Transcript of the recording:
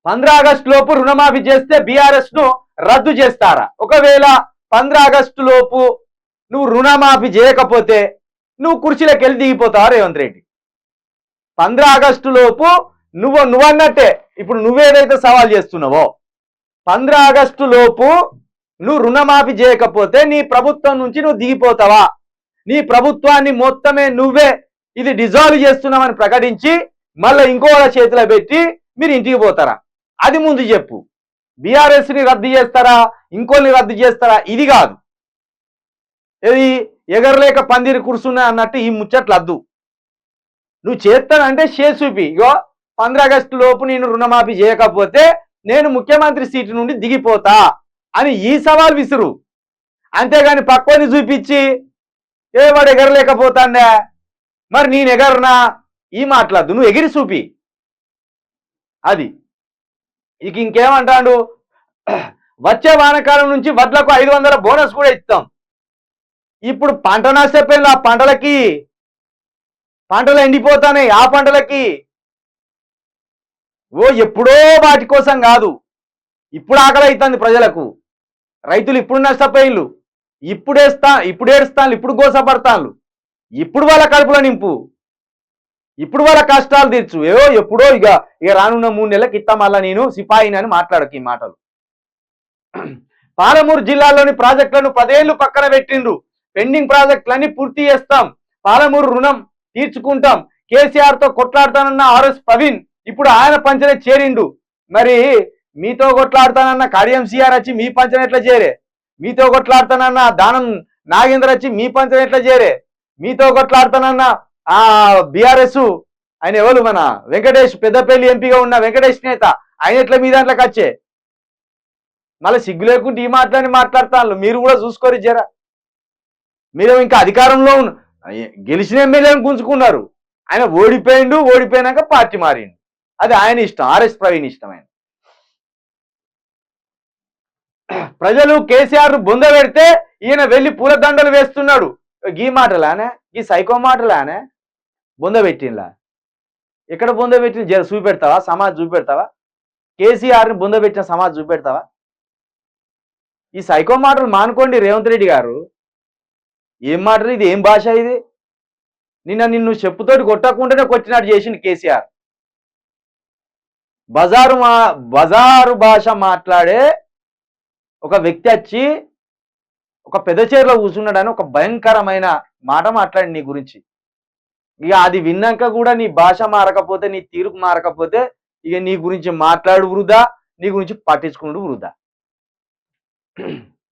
15 August లోపు రుణమాఫీ చేస్తే బీఆర్ఎస్ ను రద్దు చేస్తారా? ఒకవేళ 15 ఆగస్టు లోపు నువ్వు రుణమాఫీ చేయకపోతే నువ్వు కుర్చీలోకి వెళ్ళి దిగిపోతావా రేవంత్ రెడ్డి? 15 ఆగస్టు లోపు నువ్వన్నట్టే ఇప్పుడు నువ్వేదైతే సవాల్ చేస్తున్నావో 15 ఆగస్టు లోపు నువ్వు రుణమాఫీ చేయకపోతే నీ ప్రభుత్వం నుంచి నువ్వు దిగిపోతావా? నీ ప్రభుత్వాన్ని మొత్తమే నువ్వే ఇది డిజాల్వ్ చేస్తున్నామని ప్రకటించి మళ్ళీ ఇంకోళ్ళ చేతిలో పెట్టి మీరు ఇంటికి పోతారా? అది ముందు చెప్పు. బీఆర్ఎస్ని రద్దు చేస్తారా, ఇంకోళ్ళని రద్దు చేస్తారా? ఇది కాదు. ఇది ఎగరలేక పందిరి కూర్చున్నా అన్నట్టు ఈ ముచ్చట్లద్దు. నువ్వు చేస్తానంటే చూపి. ఇగో 15 ఆగస్టు లోపు నేను రుణమాఫీ చేయకపోతే నేను ముఖ్యమంత్రి సీటు నుండి దిగిపోతా అని ఈ సవాల్ విసురు. అంతేగాని పక్కని చూపించి వాడు ఎగరలేకపోతాండే మరి నేను ఎగరనా ఈ మాట్లాడదు. నువ్వు ఎగిరి చూపి. అది ఇక ఇంకేమంటాడు, వచ్చే వానకాలం నుంచి వడ్లకు 500 బోనస్ కూడా ఇస్తాం. ఇప్పుడు పంట నష్టపోయిన ఆ పంటలు ఎండిపోతానే. ఆ పంటలకి ఎప్పుడో వాటి కోసం కాదు, ఇప్పుడు ఆకలి అవుతుంది ప్రజలకు. రైతులు ఇప్పుడు నష్టపోయిన్లు, ఇప్పుడు ఏడుస్తాను, ఇప్పుడు గోసపడతాను, ఇప్పుడు వాళ్ళ కడుపులో నింపు, ఇప్పుడు వాళ్ళ కష్టాలు తీర్చు. ఎప్పుడో ఇక రానున్న 3 నెలలకు ఇస్తా మళ్ళా నేను సిపాయిని అని మాట్లాడకు ఈ మాటలు. పాలమూరు జిల్లాలోని ప్రాజెక్టులను 10 ఏళ్లు పక్కన పెట్టిండ్రు. పెండింగ్ ప్రాజెక్టులన్నీ పూర్తి చేస్తాం, పాలమూరు రుణం తీర్చుకుంటాం. కేసీఆర్ తో కొట్లాడతానన్న ఆర్ఎస్ ప్రవీణ్ ఇప్పుడు ఆయన పంచనే చేరిండు. మరి మీతో కొట్లాడతానన్న కడియం సిఆర్ వచ్చి మీ పంచన ఎట్లా చేరే? మీతో కొట్లాడతానన్న దానం నాగేంద్ర వచ్చి మీ పంచన ఎట్లా చేరే? మీతో కొట్లాడతానన్న బీఆర్ఎస్ ఆయన ఎవరు, మన వెంకటేష్, పెద్దపల్లి ఎంపీగా ఉన్న వెంకటేష్ నేత, ఆయన ఎట్లా మీ దాంట్లోకి వచ్చే? మళ్ళీ సిగ్గు లేకుంటే ఈ మాట్లాడతాను. మీరు కూడా చూసుకోరు జరా. మీరు ఇంకా అధికారంలో గెలిచిన ఎమ్మెల్యేని గుంజుకున్నారు. ఆయన ఓడిపోయినాక పార్టీ మారిండు. అది ఆయన ఇష్టం, ఆర్ఎస్ ప్రవీణ్ ఇష్టం. ఆయన ప్రజలు కేసీఆర్ బొంద పెడితే ఈయన వెళ్ళి పూలదండలు వేస్తున్నాడు. గీ మాటలానే, ఈ సైకో మాటలానే బొంద పెట్టింలా? ఎక్కడ బొంద పెట్టిన జర చూపెడతావా? సమాజ్ చూపెడతావా? కేసీఆర్ని బొంద పెట్టిన సమాజ్ చూపెడతావా? ఈ సైకో మాటలు మానుకోండి రేవంత్ రెడ్డి గారు. ఏం మాటలు ఇది? ఏం భాష ఇది? నిన్ను చెప్పుతోటి కొట్టకుండానే కొట్టినట్టు చేసింది కేసీఆర్. బజారు భాష మాట్లాడే ఒక వ్యక్తి వచ్చి ఒక పెద్ద చైర్లో కూర్చున్నాడని ఒక భయంకరమైన మాట మాట్లాడి నీ గురించి. ఇక అది విన్నాక కూడా నీ భాష మారకపోతే, నీ తీరుకు మారకపోతే ఇక నీ గురించి మాట్లాడు వృధా, నీ గురించి పట్టించుకున్నాడు వృధా.